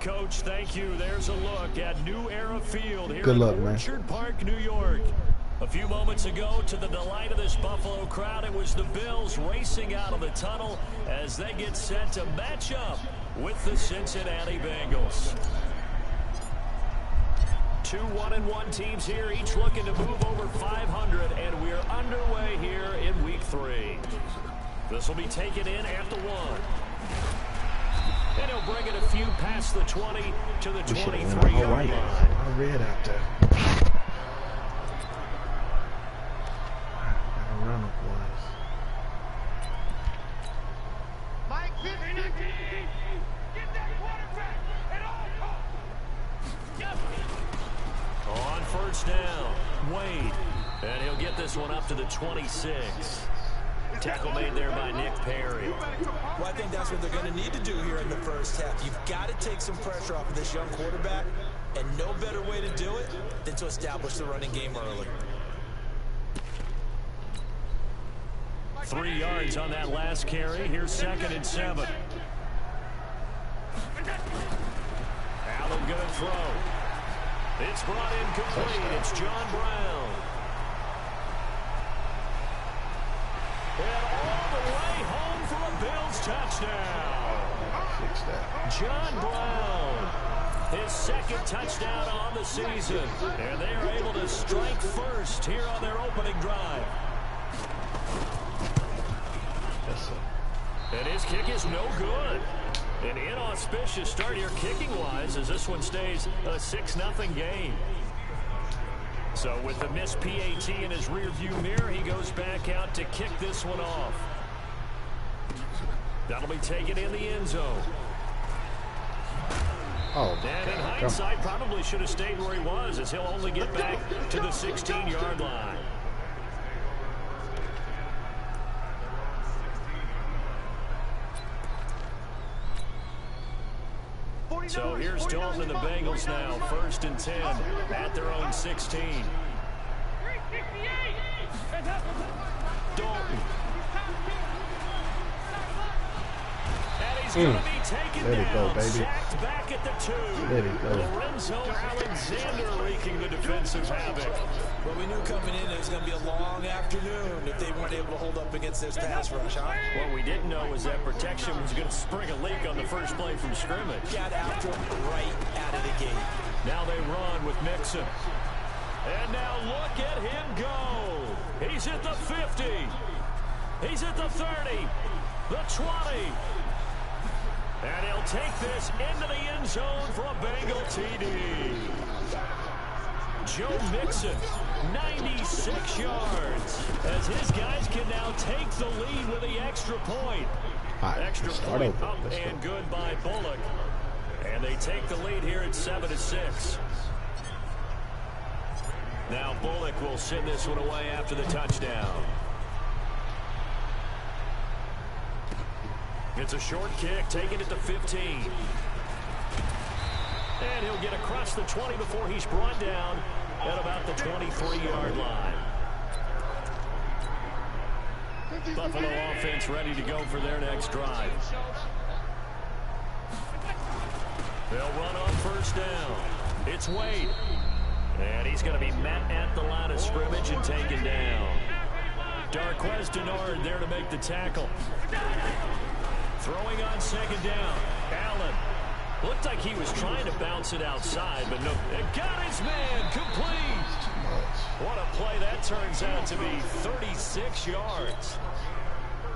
Coach, thank you. There's a look at New Era Field here in Orchard Park, New York. A few moments ago, to the delight of this Buffalo crowd, it was the Bills racing out of the tunnel as they get set to match up with the Cincinnati Bengals. Two 1-1 teams here, each looking to move over 500, and we're underway here in Week 3. This will be taken in at the 1. And he'll bring it a few past the 20 to the 23-yard line. I read out there. Run up was. Mike 50. Get that quarterback at all costs. On first down, Wade. And he'll get this one up to the 26. Tackle made there by Nick Perry. Well, I think that's what they're going to need to do here in the first half. You've got to take some pressure off of this young quarterback, and no better way to do it than to establish the running game early. 3 yards on that last carry. Here's 2nd and 7. Allen going to throw. It's brought in complete. It's John Brown. And all the way home for a Bills touchdown. John Brown, his 2nd touchdown on the season. And they are able to strike first here on their opening drive. And his kick is no good. An inauspicious start here kicking-wise as this one stays a 6-0 game. So with the missed PAT in his rearview mirror, he goes back out to kick this one off. That'll be taken in the end zone. Oh, and in hindsight, probably should have stayed where he was, as he'll only get back to the 16-yard line. So here's Dalton and the Bengals now, 1st and 10 at their own 16. Dalton. And he's going to be taken down, sacked back at the 2. Lorenzo Alexander wreaking the defensive havoc. Well, we knew coming in it was going to be a long afternoon if they weren't able to hold up against this pass rush, huh? What we didn't know was that protection was going to spring a leak on the first play from scrimmage. Got after him right out of the gate. Now they run with Mixon. And now look at him go. He's at the 50. He's at the 30. The 20. And he'll take this into the end zone for a Bengal TD. Joe Mixon, 96 yards, as his guys can now take the lead with the extra point. Extra point up and good by Bullock. And they take the lead here at 7-6. Now Bullock will send this one away after the touchdown. It's a short kick, taking it to 15. And he'll get across the 20 before he's brought down at about the 23-yard line. Buffalo offense ready to go for their next drive. They'll run on first down. It's Wade. And he's going to be met at the line of scrimmage and taken down. Darquez Denard there to make the tackle. Throwing on 2nd down. Allen. Looked like he was trying to bounce it outside, but no. And got his man complete. What a play that turns out to be. 36 yards.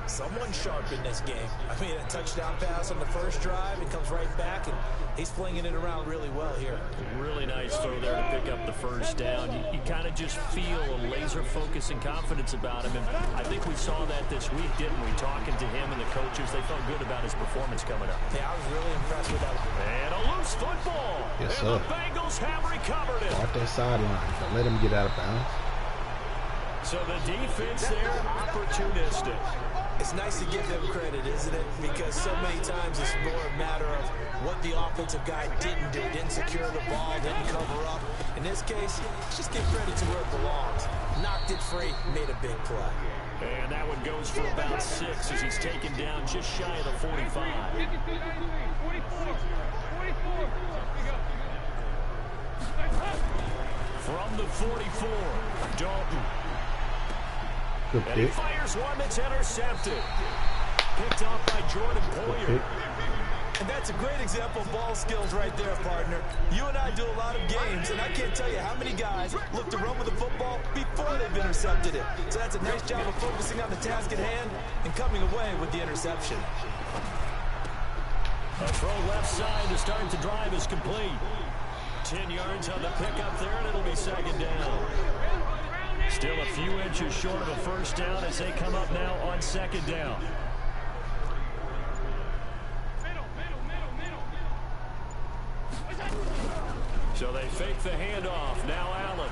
Someone sharp in this game. I mean, a touchdown pass on the first drive and comes right back, and he's flinging it around really well here. Really nice throw there to pick up the first down. You kind of just feel a laser focus and confidence about him, and I think we saw that this week, didn't we? Talking to him and the coaches, they felt good about his performance coming up. Yeah, I was really impressed with that. And a loose football. Yes, and sir. The Bengals have recovered it. Off that sideline. Don't let him get out of bounds. So the defense there, opportunistic. It's nice to give them credit, isn't it? Because so many times it's more a matter of what the offensive guy didn't do. Didn't secure the ball, didn't cover up. In this case, just give credit to where it belongs. Knocked it free, made a big play. And that one goes for about 6 as he's taken down just shy of the 45. 44. From the 44, Dalton. Good And he pick. fires one that's intercepted. Picked off by Jordan Good Poyer. pick. And that's a great example of ball skills right there, partner. You and I do a lot of games, and I can't tell you how many guys look to run with the football before they've intercepted it. So that's a nice job of focusing on the task at hand and coming away with the interception. A throw left side to start the drive is complete. 10 yards on the pickup there, and it'll be second down. Still a few inches short of a first down as they come up now on second down. So they fake the handoff. Now Allen.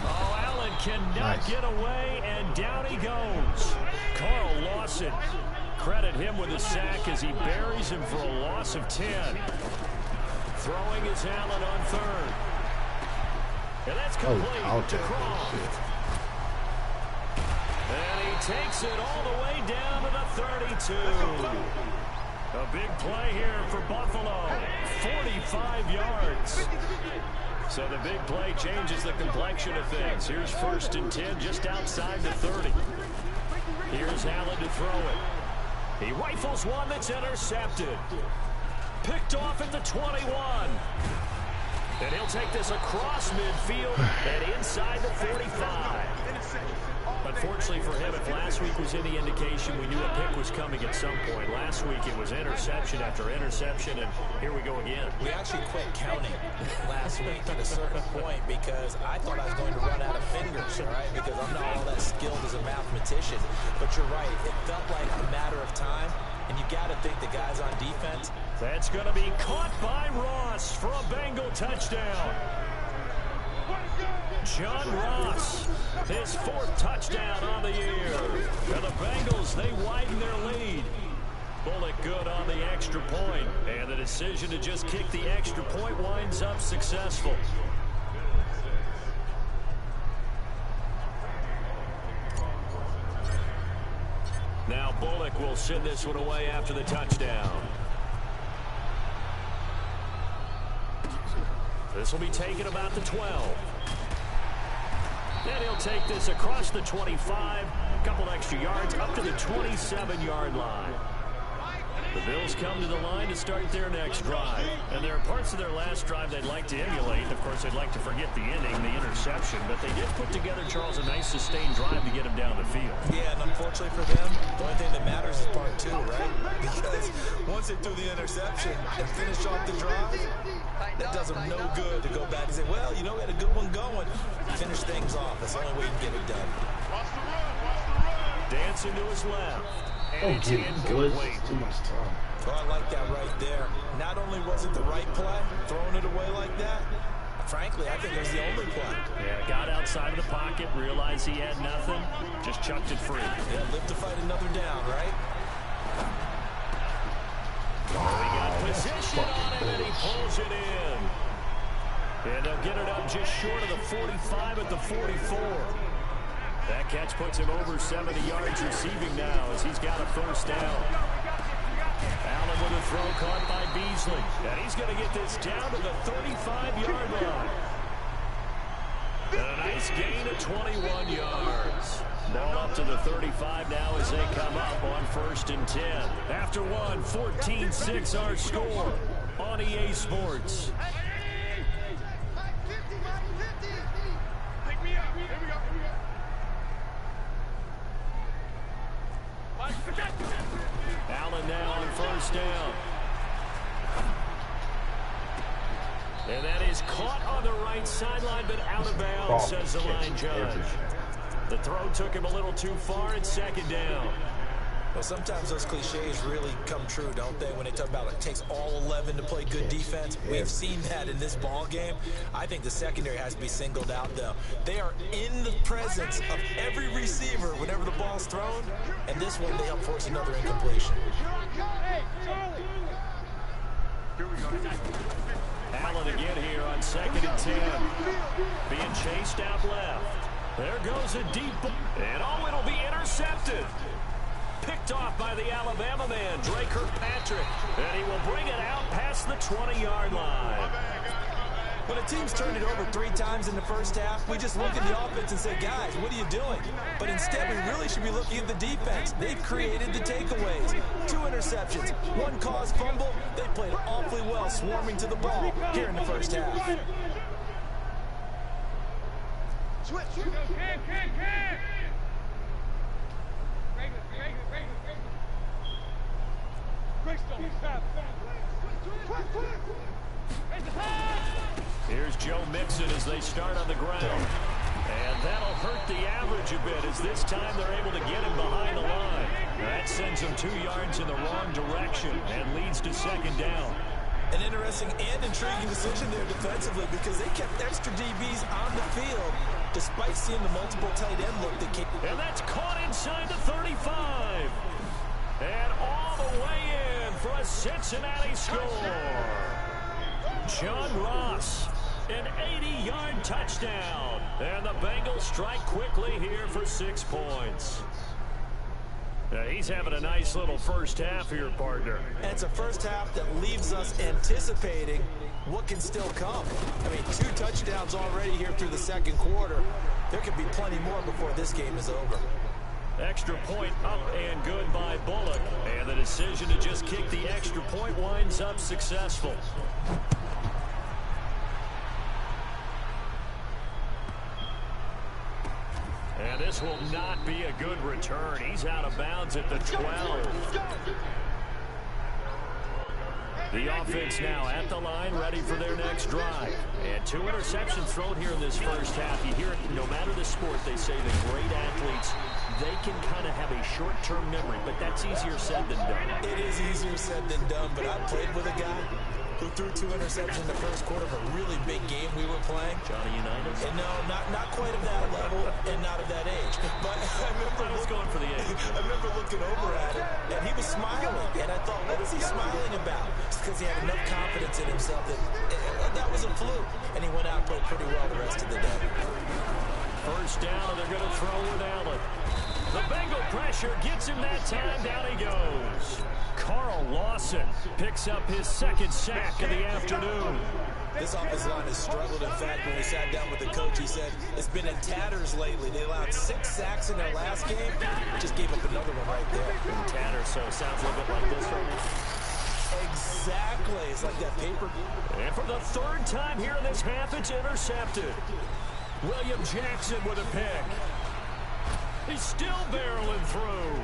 Oh, Allen cannot get away, and down he goes. Carl Lawson. Credit him with a sack as he buries him for a loss of 10. Throwing is Allen on third. And that's complete to Croft. And he takes it all the way down to the 32. A big play here for Buffalo. 45 yards. So the big play changes the complexion of things. Here's 1st and 10 just outside the 30. Here's Allen to throw it. He rifles one that's intercepted. Picked off at the 21. And he'll take this across midfield and inside the 45. Unfortunately for him, if last week was any indication, we knew a pick was coming at some point. Last week it was interception after interception, and here we go again. We actually quit counting last week at a certain point because I thought I was going to run out of fingers, all right, because I'm not all that skilled as a mathematician. But you're right, it felt like a matter of time, and you got to think the guys on defense. That's going to be caught by Ross for a Bengal touchdown. John Ross, his 4th touchdown on the year. And the Bengals, they widen their lead. Bullock good on the extra point. And the decision to just kick the extra point winds up successful. Now Bullock will send this one away after the touchdown. This will be taken about the 12. Then he'll take this across the 25, a couple extra yards, up to the 27-yard line. The Bills come to the line to start their next drive. And there are parts of their last drive they'd like to emulate. Of course, they'd like to forget the inning, the interception. But they did put together, Charles, a nice sustained drive to get him down the field. Yeah, and unfortunately for them, the only thing that matters is part 2, right? Because once they threw the interception and finished off the drive, that does them no good to go back and say, well, you know, we had a good one going. Finish things off. That's the only way you can get it done. Dancing to his left. And it's incomplete. Too much time. Oh, I like that right there. Not only was it the right play, throwing it away like that, frankly, I think it was the only play. Yeah, got outside of the pocket, realized he had nothing, just chucked it free. Yeah, live to fight another down, right? Oh, he got position on it, and he pulls it in. And they'll get it up just short of the 45 at the 44. That catch puts him over 70 yards receiving now as he's got a first down. Allen with a throw caught by Beasley. And he's going to get this down to the 35-yard line. And a nice gain of 21 yards. Ball up to the 35 now as they come up on 1st and 10. After one, 14-6 our score on EA Sports. Allen now on 1st down. And that is caught on the right sideline, but out of bounds, says the line judge. The throw took him a little too far. It's 2nd down. Well, sometimes those cliches really come true, don't they? When they talk about it takes all 11 to play good defense. We've seen that in this ball game. I think the secondary has to be singled out, though. They are in the presence of every receiver whenever the ball's thrown, and this one they help force another incompletion. Hey, Charlie. Here we go. Allen again here on 2nd and 10. Being chased out left. There goes a deep ball. And oh, it'll be intercepted. Picked off by the Alabama man, Drake Kirkpatrick. And he will bring it out past the 20-yard line. When a team's turned it over 3 times in the first half, we just look at the offense and say, guys, what are you doing? But instead, we really should be looking at the defense. They've created the takeaways. 2 interceptions, 1 caused fumble. They played awfully well swarming to the ball here in the first half. Switch. Here's Joe Mixon as they start on the ground. And that'll hurt the average a bit as this time they're able to get him behind the line. That sends him 2 yards in the wrong direction and leads to 2nd down. An interesting and intriguing decision there defensively because they kept extra DBs on the field despite seeing the multiple tight end look that came. And that's caught inside the 35. And all the way in for a Cincinnati score. John Ross, an 80-yard touchdown. And the Bengals strike quickly here for 6 points. He's having a nice little first half here, partner. And it's a first half that leaves us anticipating what can still come. I mean, 2 touchdowns already here through the 2nd quarter. There could be plenty more before this game is over. Extra point up and good by Bullock. And the decision to just kick the extra point winds up successful. And this will not be a good return. He's out of bounds at the 12. The offense now at the line, ready for their next drive. And 2 interceptions thrown here in this first half. You hear it, no matter the sport, they say that great athletes, they can kind of have a short-term memory, but that's easier said than done. It is easier said than done, but I played with a guy who threw 2 interceptions in the first quarter of a really big game we were playing. Johnny Unitas? And no, not quite of that level and not of that age. But I was going for the age. I remember looking over at him, and he was smiling. And I thought, what is he smiling about? It's because he had enough confidence in himself that was a fluke. And he went out and played pretty well the rest of the day. First down, and they're going to throw with Allen. The Bengal pressure gets him that time. Down he goes. Carl Lawson picks up his 2nd sack of the afternoon. This offensive line has struggled. In fact, when we sat down with the coach, he said it's been in tatters lately. They allowed 6 sacks in their last game. Just gave up another one right there. In tatters, so it sounds a little bit like this right now. Exactly. It's like that paper. And for the 3rd time here in this half, it's intercepted. William Jackson with a pick. He's still barreling through.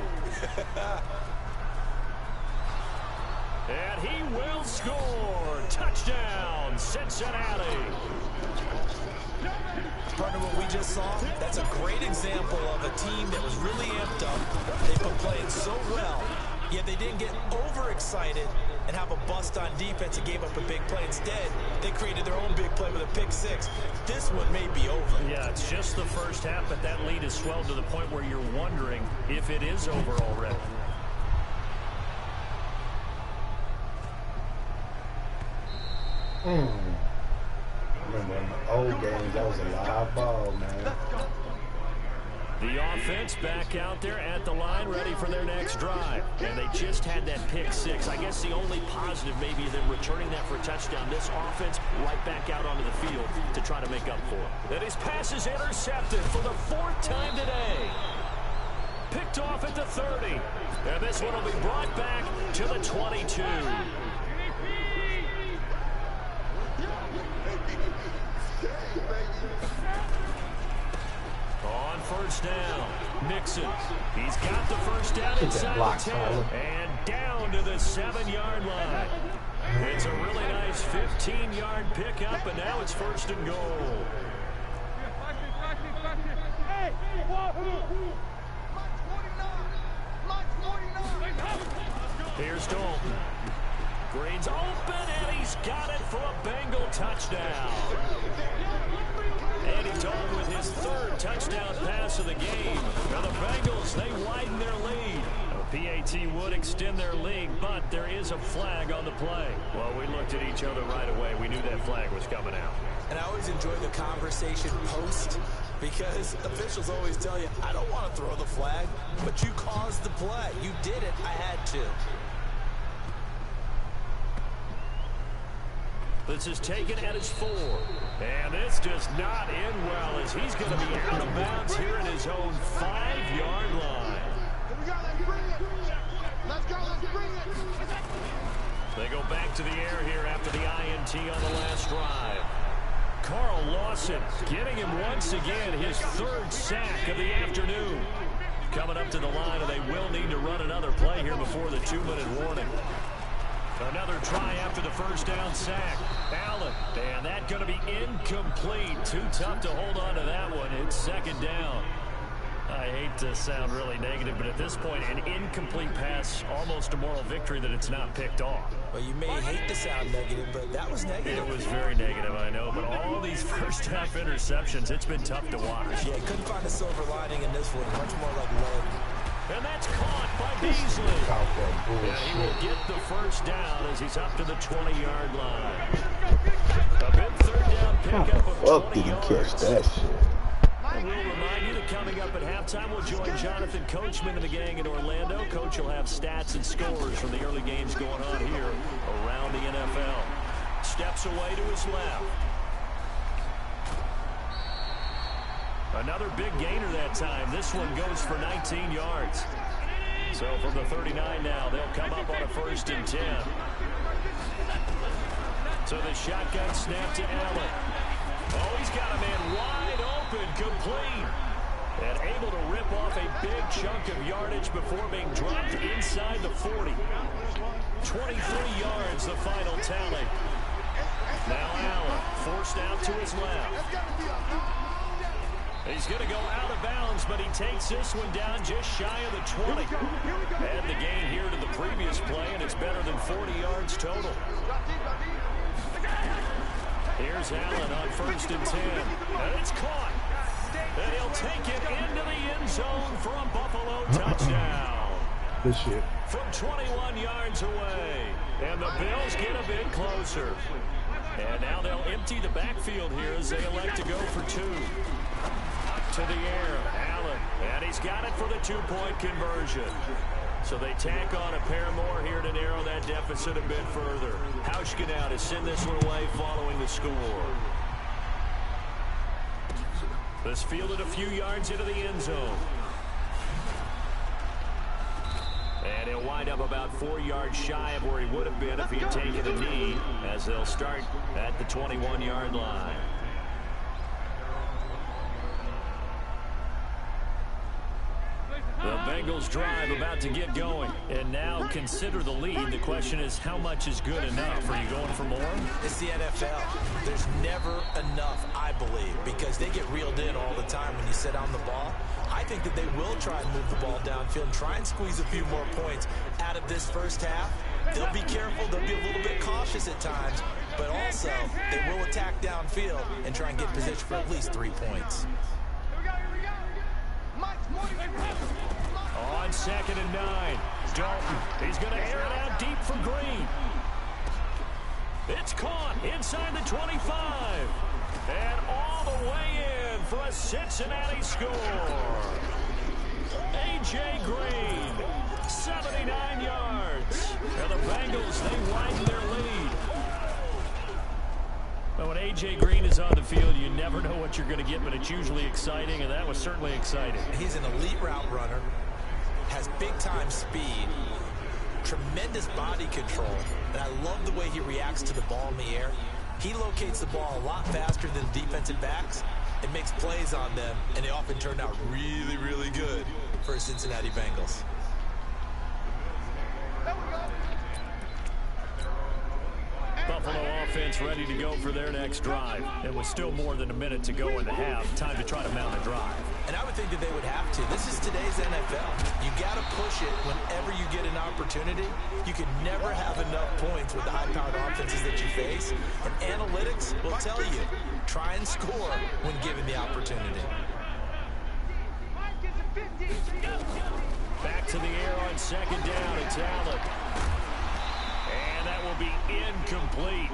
And he will score. Touchdown, Cincinnati. Partner, what we just saw, that's a great example of a team that was really amped up. They've been playing so well, yet they didn't get overexcited and have a bust on defense and gave up a big play. Instead, they created their own big play with a pick 6. This one may be over. Yeah, it's just the first half, but that lead has swelled to the point where you're wondering if it is over already. Remember in the old games, that was a live ball, man. The offense back out there at the line, ready for their next drive. And they just had that pick 6. I guess the only positive maybe them returning that for a touchdown. This offense right back out onto the field to try to make up for it. And his pass is intercepted for the 4th time today. Picked off at the 30. And this one will be brought back to the 22. On first down, Mixon. He's got the first down inside the 10 and down to the 7-yard line. It's a really nice 15-yard pickup, and now it's 1st and goal. Here's Dalton. Green's open, and he's got it for a Bengal touchdown. Andy Dalton with his 3rd touchdown pass of the game. Now the Bengals, they widen their lead. PAT would extend their lead, but there is a flag on the play. Well, we looked at each other right away. We knew that flag was coming out. And I always enjoy the conversation post because officials always tell you, I don't want to throw the flag, but you caused the play. You did it. I had to. This is taken at his 4. And this does not end well as he's going to be out of bounds here at his own 5-yard line. Let's go, let's bring it. They go back to the air here after the INT on the last drive. Carl Lawson getting him once again his 3rd sack of the afternoon. Coming up to the line, and they will need to run another play here before the 2-minute warning. Another try after the first down sack. Allen, and that going to be incomplete. Too tough to hold on to that one. It's 2nd down. I hate to sound really negative, but at this point, an incomplete pass, almost a moral victory that it's not picked off. Well, you may hate to sound negative, but that was negative. It was very negative, I know, but all these first-half interceptions, it's been tough to watch. Yeah, couldn't find a silver lining in this one. Much more like lead. And that's caught by Beasley. And he will get the first down as he's up to the 20-yard line. A big 3rd down pickup of 20 yards. Fuck, did he catch that shit? And we'll remind you that coming up at halftime, we'll join Jonathan Coachman and the gang in Orlando. Coach will have stats and scores from the early games going on here around the NFL. Steps away to his left. Another big gainer that time. This one goes for 19 yards. So from the 39 now, they'll come up on a 1st and 10. So the shotgun snap to Allen. Oh, he's got a man wide open, complete. And able to rip off a big chunk of yardage before being dropped inside the 40. 23 yards, the final tally. Now Allen forced out to his left. He's going to go out of bounds, but he takes this one down just shy of the 20. And the gain here to the previous play, and it's better than 40 yards total. Here's Allen on 1st and 10. And it's caught. And he'll take it into the end zone for a Buffalo touchdown. Good shit. From 21 yards away. And the Bills get a bit closer. And now they'll empty the backfield here as they elect to go for 2. To the air, Allen. And he's got it for the 2-point conversion. So they tack on a pair more here to narrow that deficit a bit further. Hauschka now to send this one away following the score. This fielded a few yards into the end zone. And he'll wind up about 4 yards shy of where he would have been if he had taken a knee, as they'll start at the 21-yard line. The Bengals drive about to get going. And now consider the lead. The question is, how much is good enough? Are you going for more? It's the NFL. There's never enough, I believe, because they get reeled in all the time when you sit on the ball. I think that they will try and move the ball downfield and try and squeeze a few more points out of this first half. They'll be careful. They'll be a little bit cautious at times. But also, they will attack downfield and try and get position for at least 3 points. On 2nd and 9, Dalton, he's going to air it out deep for Green. It's caught inside the 25. And all the way in for a Cincinnati score. A.J. Green, 79 yards. And the Bengals, they widen their lead. But when A.J. Green is on the field, you never know what you're going to get, but it's usually exciting, and that was certainly exciting. He's an elite route runner, has big-time speed, tremendous body control, and I love the way he reacts to the ball in the air. He locates the ball a lot faster than defensive backs. It makes plays on them, and they often turn out really, really good for Cincinnati Bengals. Buffalo offense ready to go for their next drive. And with still more than a minute to go in the half, time to try to mount a drive. And I would think that they would have to. This is today's NFL. You got to push it whenever you get an opportunity. You can never have enough points with the high-powered offenses that you face. And analytics will tell you, try and score when given the opportunity. Back to the air on second down. It's Allen. And that will be incomplete.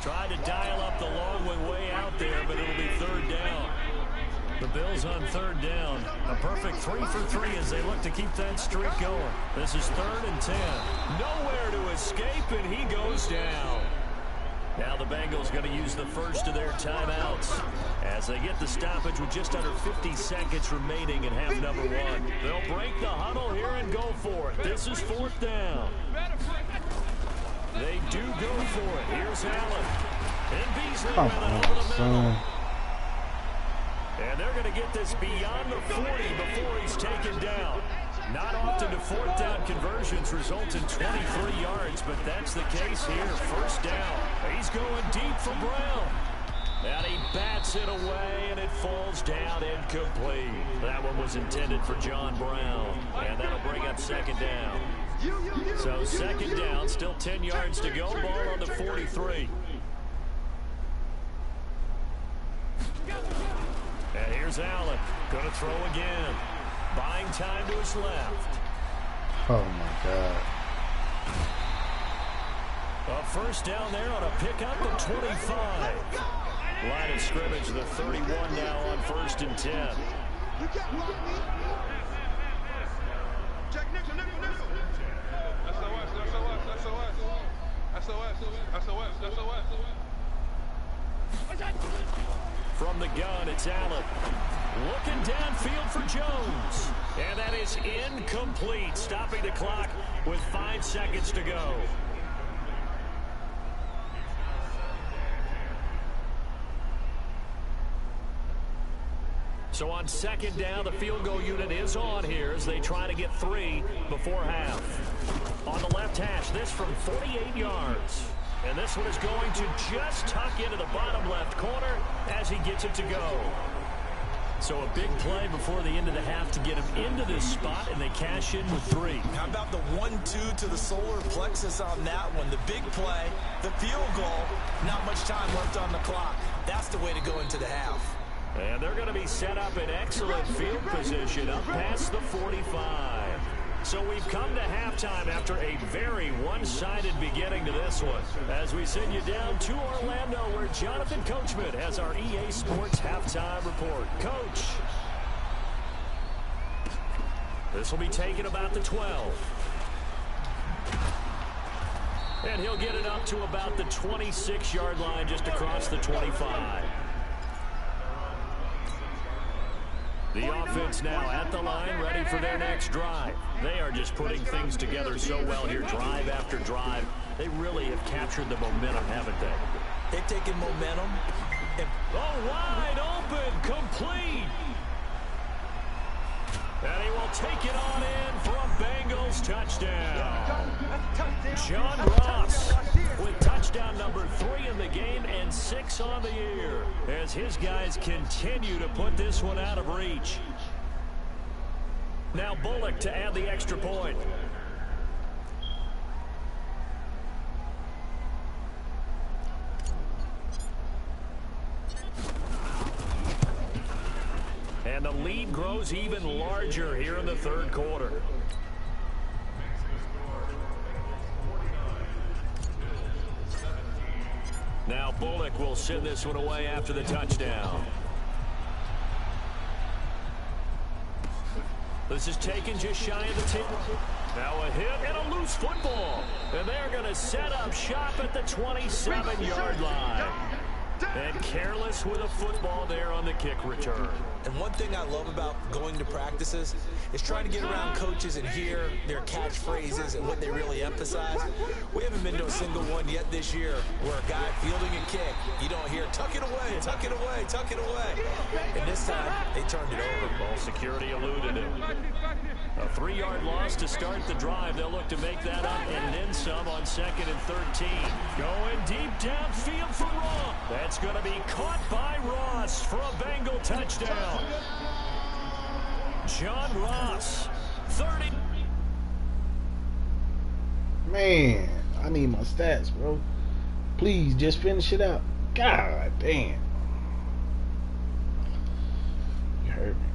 Tried to dial up the long one way out there, but it'll be third down. The Bills on third down. A perfect 3 for 3 as they look to keep that streak going. This is 3rd and 10. Nowhere to escape, and he goes down. Now the Bengals going to use the first of their timeouts as they get the stoppage with just under 50 seconds remaining in half number 1. They'll break the huddle here and go for it. This is 4th down. They do go for it. Here's Allen. And Beasley with it over the middle. And they're going to get this beyond the 40 before he's taken down. Not often do 4th down conversions result in 23 yards, but that's the case here. First down. He's going deep for Brown. And he bats it away, and it falls down incomplete. That one was intended for John Brown. And that'll bring up second down. So second down, still 10 yards to go. Ball on the 43. And here's Allen. Going to throw again. Buying time to his left. Oh, my God. A first down there on a pickup at 25. Line of scrimmage, the 31 now on 1st and 10. You can't block me. Check nickel. From the gun, it's Allen. Looking downfield for Jones. And that is incomplete. Stopping the clock with 5 seconds to go. So on second down, the field goal unit is on here as they try to get 3 before half. On the left hash, this from 48 yards. And this one is going to just tuck into the bottom left corner as he gets it to go. So a big play before the end of the half to get him into this spot, and they cash in with 3. How about the 1-2 to the solar plexus on that one? The big play, the field goal, not much time left on the clock. That's the way to go into the half. And they're going to be set up in excellent field position up past the 45. So we've come to halftime after a very one-sided beginning to this one. As we send you down to Orlando, where Jonathan Coachman has our EA Sports halftime report. Coach. This will be taken about the 12. And he'll get it up to about the 26-yard line just across the 25. The offense now at the line, ready for their next drive. They are just putting things together so well here, drive after drive. They really have captured the momentum, haven't they? They've taken momentum. Wide open, complete. And he will take it on in for a Bengals touchdown. John Ross with touchdown number 3 in the game and 6 on the year as his guys continue to put this one out of reach. Now Bullock to add the extra point. And the lead grows even larger here in the third quarter. Now Bullock will send this one away after the touchdown. This is taken just shy of the 10. Now a hit and a loose football. And they're going to set up shop at the 27-yard line. And careless with a football there on the kick return. And one thing I love about going to practices is trying to get around coaches and hear their catchphrases and what they really emphasize. We haven't been to a single one yet this year where a guy fielding a kick, you don't hear, tuck it away, tuck it away, tuck it away. And this time, they turned it over. Ball security eluded it. A 3-yard loss to start the drive. They'll look to make that up and then some on 2nd and 13. Going deep downfield for Ross. That's going to be caught by Ross for a Bengal touchdown. John Ross, 30. Man, I need my stats, bro. Please, just finish it out. God damn. You hurt me.